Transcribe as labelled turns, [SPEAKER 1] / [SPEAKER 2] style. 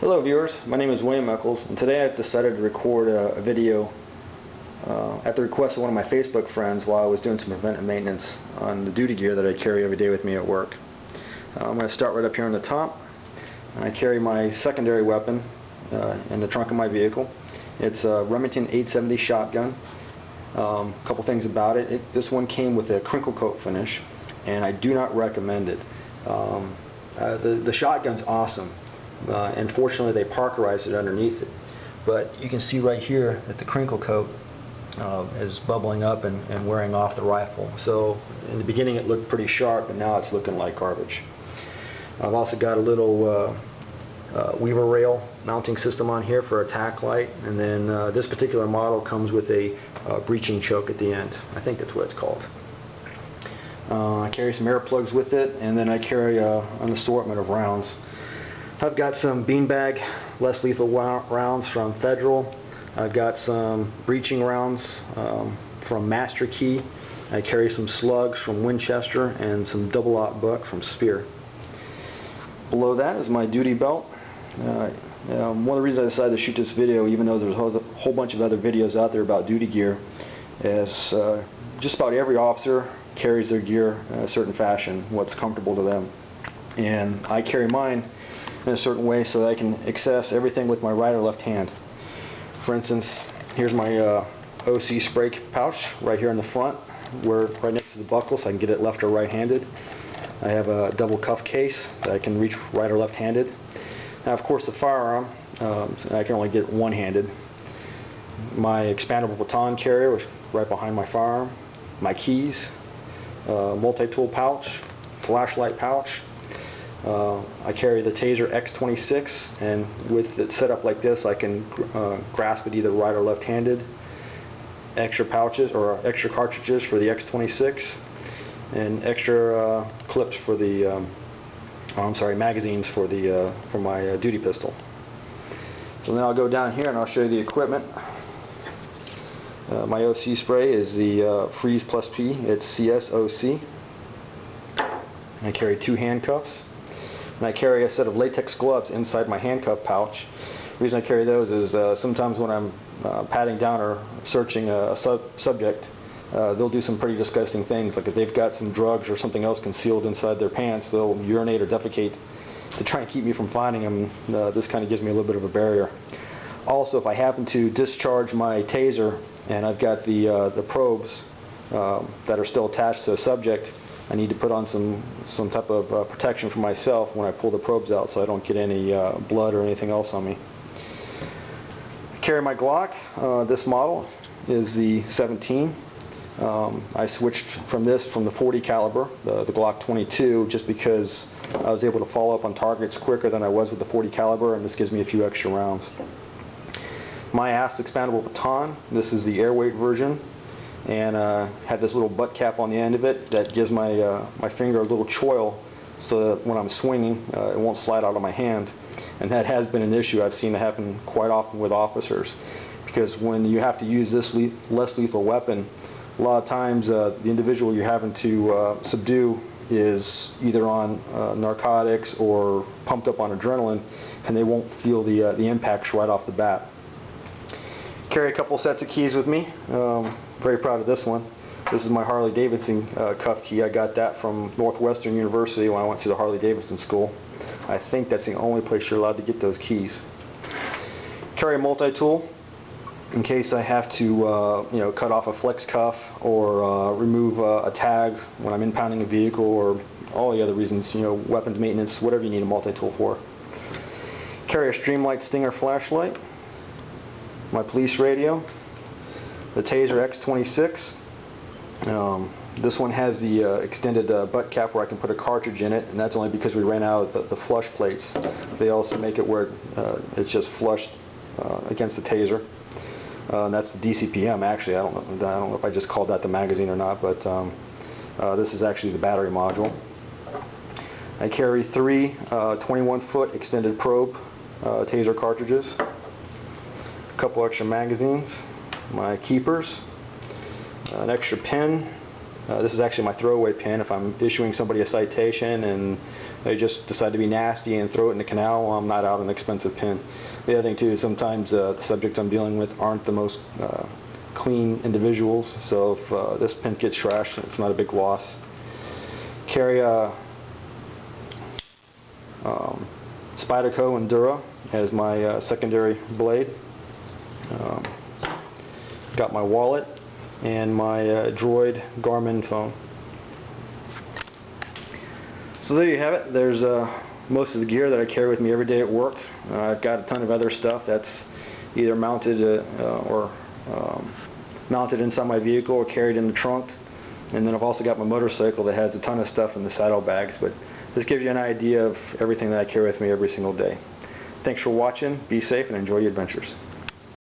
[SPEAKER 1] Hello viewers, my name is William Eccles, and today I've decided to record a video at the request of one of my Facebook friends while I was doing some preventive maintenance on the duty gear that I carry every day with me at work. I'm going to start right up here on the top. I carry my secondary weapon in the trunk of my vehicle. It's a Remington 870 shotgun. A couple things about it. This one came with a crinkle coat finish, and I do not recommend it. The shotgun's awesome. Unfortunately, they parkerized it underneath it, but you can see right here that the crinkle coat is bubbling up and wearing off the rifle. So in the beginning it looked pretty sharp, and now it's looking like garbage. I've also got a little weaver rail mounting system on here for a tack light, and then this particular model comes with a breeching choke at the end. I think that's what it's called. I carry some air plugs with it, and then I carry an assortment of rounds. I've got some beanbag less lethal rounds from Federal. I've got some breeching rounds from Master Key. I carry some slugs from Winchester and some double-aught buck from Spear. Below that is my duty belt. One of the reasons I decided to shoot this video, even though there's a whole bunch of other videos out there about duty gear, is just about every officer carries their gear in a certain fashion, what's comfortable to them. And I carry mine in a certain way so that I can access everything with my right or left hand. For instance, here's my OC spray pouch right here in the front, right next to the buckle, so I can get it left or right-handed. I have a double cuff case that I can reach right or left-handed. Now, of course, the firearm, I can only get one-handed. My expandable baton carrier is right behind my firearm. My keys, multi-tool pouch, flashlight pouch. I carry the Taser X26, and with it set up like this, I can grasp it either right or left-handed. Extra pouches or extra cartridges for the X26, and extra clips for the magazines for my duty pistol. So now I'll go down here and I'll show you the equipment. My OC spray is the Freeze Plus P. It's CSOC. I carry 2 handcuffs. And I carry a set of latex gloves inside my handcuff pouch. The reason I carry those is sometimes when I'm patting down or searching a subject, they'll do some pretty disgusting things. Like if they've got some drugs or something else concealed inside their pants, they'll urinate or defecate to try and keep me from finding them. This kind of gives me a little bit of a barrier. Also, if I happen to discharge my taser and I've got the probes that are still attached to a subject, I need to put on some type of protection for myself when I pull the probes out, so I don't get any blood or anything else on me. I carry my Glock. This model is the 17. I switched from the 40 caliber, the Glock 22, just because I was able to follow up on targets quicker than I was with the 40 caliber, and this gives me a few extra rounds. My AST expandable baton. This is the airweight version, and had this little butt cap on the end of it that gives my finger a little choil so that when I'm swinging it won't slide out of my hand. And that has been an issue I've seen it happen quite often with officers, because when you have to use this less lethal weapon, a lot of times the individual you're having to subdue is either on narcotics or pumped up on adrenaline, and they won't feel the impacts right off the bat. Carry a couple sets of keys with me. Very proud of this one. This is my Harley Davidson cuff key. I got that from Northwestern University when I went to the Harley Davidson school. I think that's the only place you're allowed to get those keys. Carry a multi-tool in case I have to cut off a flex cuff or remove a tag when I'm impounding a vehicle, or all the other reasons, weapons maintenance, whatever you need a multi-tool for. Carry a Streamlight Stinger flashlight, my police radio, the Taser X26. This one has the extended butt cap where I can put a cartridge in it, and that's only because we ran out of the flush plates. They also make it where it's just flushed against the Taser. And that's the DCPM, actually. I don't know if I just called that the magazine or not, but this is actually the battery module. I carry 3 21-foot extended probe Taser cartridges, a couple extra magazines, my keepers, an extra pin. This is actually my throwaway pin if I'm issuing somebody a citation and they just decide to be nasty and throw it in the canal while I'm not out an expensive pin. The other thing too is sometimes the subjects I'm dealing with aren't the most clean individuals, so if this pin gets trashed, it's not a big loss. Carry a Spyderco Endura as my secondary blade. Got my wallet and my Droid Garmin phone. So there you have it. There's most of the gear that I carry with me every day at work. I've got a ton of other stuff that's either mounted or mounted inside my vehicle or carried in the trunk. And then I've also got my motorcycle that has a ton of stuff in the saddlebags. But this gives you an idea of everything that I carry with me every single day. Thanks for watching. Be safe and enjoy your adventures.